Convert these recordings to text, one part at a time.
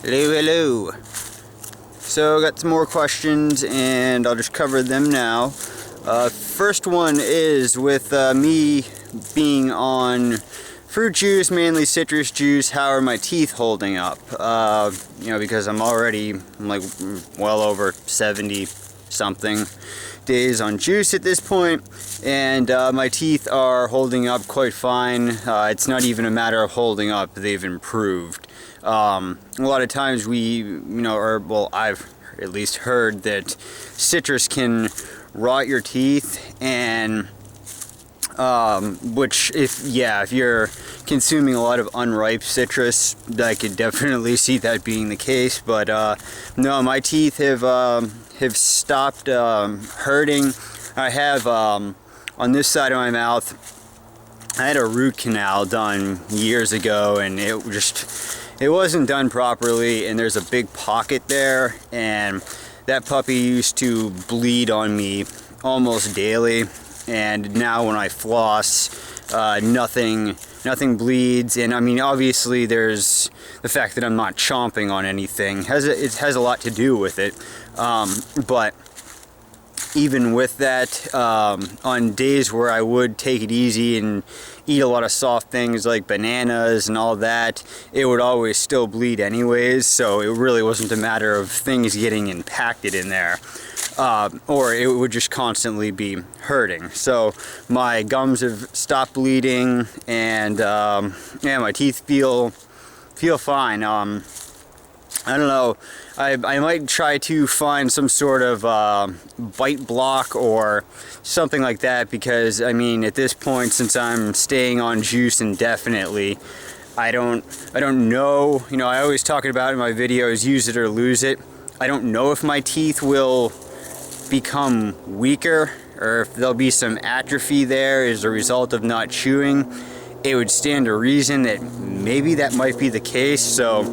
Hello, hello. So, got some more questions, and I'll just cover them now. First one is with me being on fruit juice, mainly citrus juice. How are my teeth holding up? Because I'm like well over 70 something days on juice at this point, and my teeth are holding up quite fine. It's not even a matter of holding up, they've improved. A lot of times I've at least heard that citrus can rot your teeth, and if you're consuming a lot of unripe citrus, I could definitely see that being the case. But no, my teeth have stopped hurting. I have on this side of my mouth, I had a root canal done years ago, and it wasn't done properly, and there's a big pocket there, and that puppy used to bleed on me almost daily. And now when I floss, nothing bleeds. And I mean, obviously there's the fact that I'm not chomping on anything. It has a lot to do with it. But even with that, on days where I would take it easy and eat a lot of soft things like bananas and all that, it would always still bleed anyways. So it really wasn't a matter of things getting impacted in there. Or it would just constantly be hurting. So my gums have stopped bleeding, and my teeth feel fine. I don't know. I might try to find some sort of bite block or something like that, because I mean, at this point, since I'm staying on juice indefinitely, I don't know. I always talk about in my videos, use it or lose it. I don't know if my teeth will become weaker or if there'll be some atrophy there as a result of not chewing. It would stand to reason that maybe that might be the case. So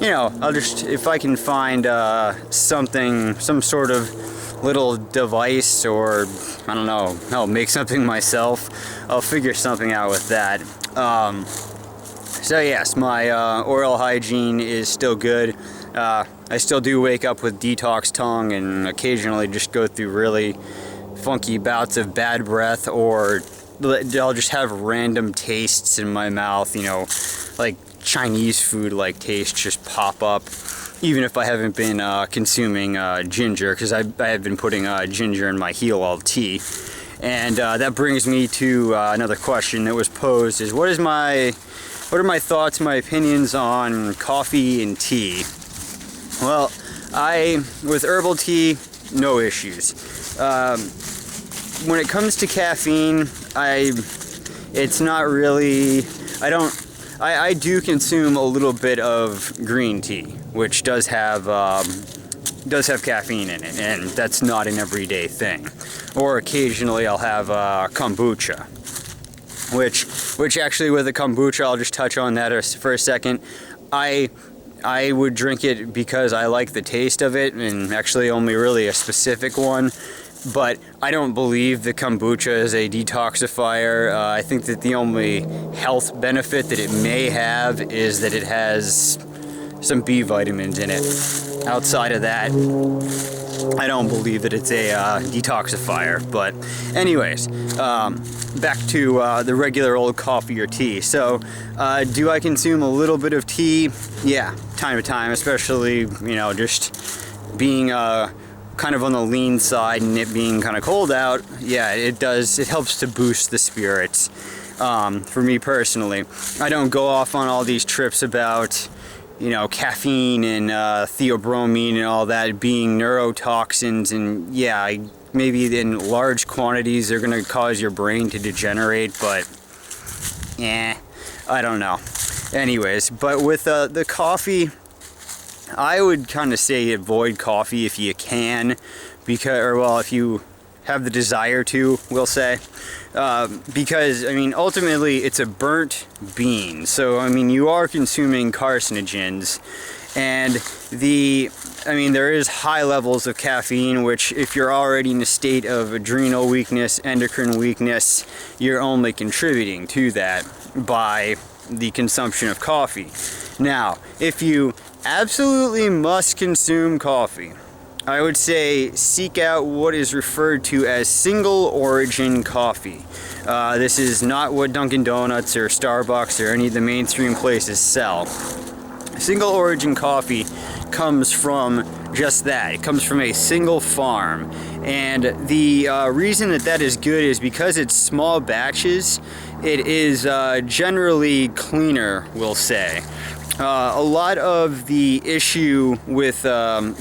I'll just, if I can find some sort of little device, or I don't know, I'll make something myself. I'll figure something out with that. So yes, my oral hygiene is still good. I still do wake up with detox tongue and occasionally just go through really funky bouts of bad breath, or I'll just have random tastes in my mouth, like Chinese food like tastes just pop up, even if I haven't been consuming ginger, because I have been putting ginger in my heal all tea. And that brings me to another question that was posed, is what are my thoughts, my opinions on coffee and tea? Well, with herbal tea, no issues. When it comes to caffeine, it's not really, I do consume a little bit of green tea, which does have caffeine in it, and that's not an everyday thing. Or occasionally I'll have kombucha, which actually with the kombucha, I'll just touch on that for a second. I would drink it because I like the taste of it, and actually only really a specific one. But I don't believe the kombucha is a detoxifier. I think that the only health benefit that it may have is that it has some B vitamins in it. Outside of that, I don't believe that it's a detoxifier. But anyways, back to the regular old coffee or tea. So do I consume a little bit of tea? Yeah, time to time, especially, just being kind of on the lean side and it being kind of cold out. Yeah, it does. It helps to boost the spirits. For me personally, I don't go off on all these trips about caffeine and theobromine and all that being neurotoxins, and maybe in large quantities they're going to cause your brain to degenerate, but I don't know. Anyways, but with the coffee, I would kind of say avoid coffee if you can, if you have the desire to, we'll say, because ultimately it's a burnt bean, so you are consuming carcinogens, and there is high levels of caffeine, which if you're already in a state of adrenal weakness, endocrine weakness, you're only contributing to that by the consumption of coffee. Now, if you absolutely must consume coffee, I would say seek out what is referred to as single origin coffee. This is not what Dunkin' Donuts or Starbucks or any of the mainstream places sell. Single origin coffee comes from just that. It comes from a single farm. And the reason that is good is because it's small batches, it is generally cleaner, we'll say. A lot of the issue with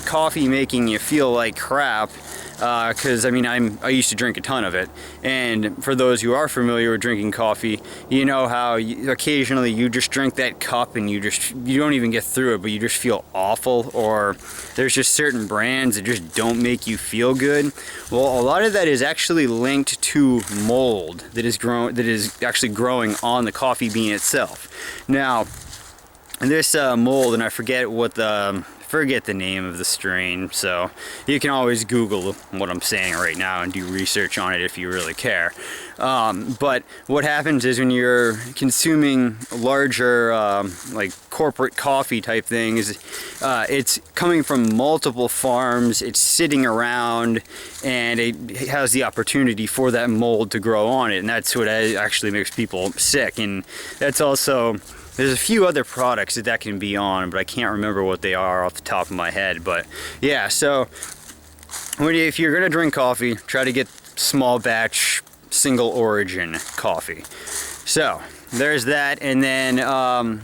coffee making you feel like crap, because I mean I used to drink a ton of it, and for those who are familiar with drinking coffee, you know how occasionally you just drink that cup and you don't even get through it, but you just feel awful, or there's just certain brands that just don't make you feel good. Well, a lot of that is actually linked to mold that is actually growing on the coffee bean itself. Now, this mold, and I forget the name of the strain, so you can always Google what I'm saying right now and do research on it if you really care. But what happens is when you're consuming larger like corporate coffee type things, it's coming from multiple farms, it's sitting around, and it has the opportunity for that mold to grow on it, and that's what actually makes people sick. And that's also, there's a few other products that can be on, but I can't remember what they are off the top of my head. But yeah, so if you're gonna drink coffee, try to get small batch, single origin coffee. So there's that. And then the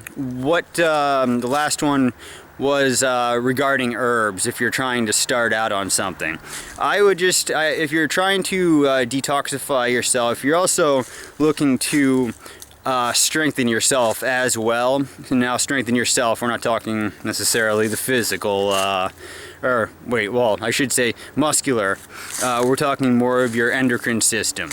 last one was regarding herbs. If you're trying to start out on something, I would just, if you're trying to detoxify yourself, you're also looking to strengthen yourself as well. Now, strengthen yourself, we're not talking necessarily the physical, I should say muscular. We're talking more of your endocrine system,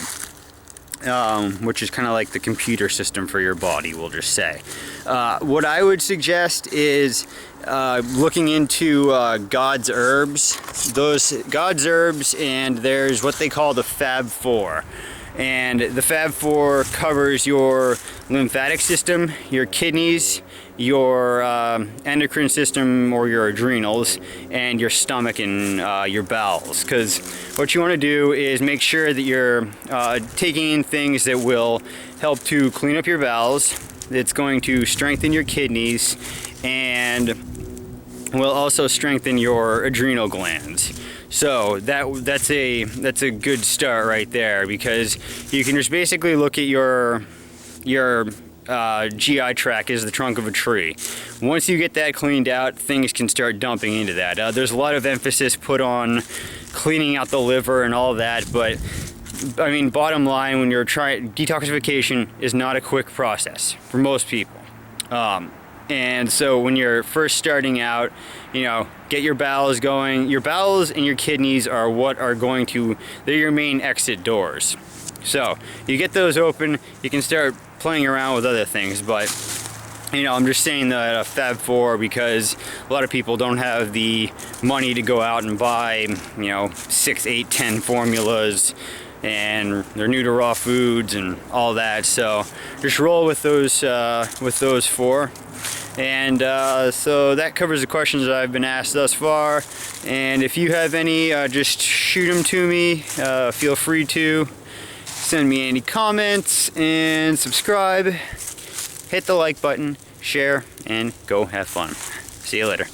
which is kind of like the computer system for your body, we'll just say. What I would suggest is looking into God's herbs. Those God's herbs, and there's what they call the Fab Four. And the Fab Four covers your lymphatic system, your kidneys, your endocrine system or your adrenals, and your stomach and your bowels. Because what you want to do is make sure that you're taking in things that will help to clean up your bowels, that's going to strengthen your kidneys, and will also strengthen your adrenal glands. So that's a good start right there, because you can just basically look at your GI tract as the trunk of a tree. Once you get that cleaned out, things can start dumping into that. There's a lot of emphasis put on cleaning out the liver and all that, but I mean, bottom line, when you're trying, detoxification is not a quick process for most people. And so when you're first starting out, you know, get your bowels going. Your bowels and your kidneys are what are going to, they're your main exit doors. So you get those open, you can start playing around with other things. But, you know, I'm just saying that Fab Four because a lot of people don't have the money to go out and buy, you know, 6, 8, 10 formulas, and they're new to raw foods and all that. So just roll with those four. And so that covers the questions that I've been asked thus far. And if you have any, just shoot them to me. Feel free to send me any comments and subscribe. Hit the like button, share, and go have fun. See you later.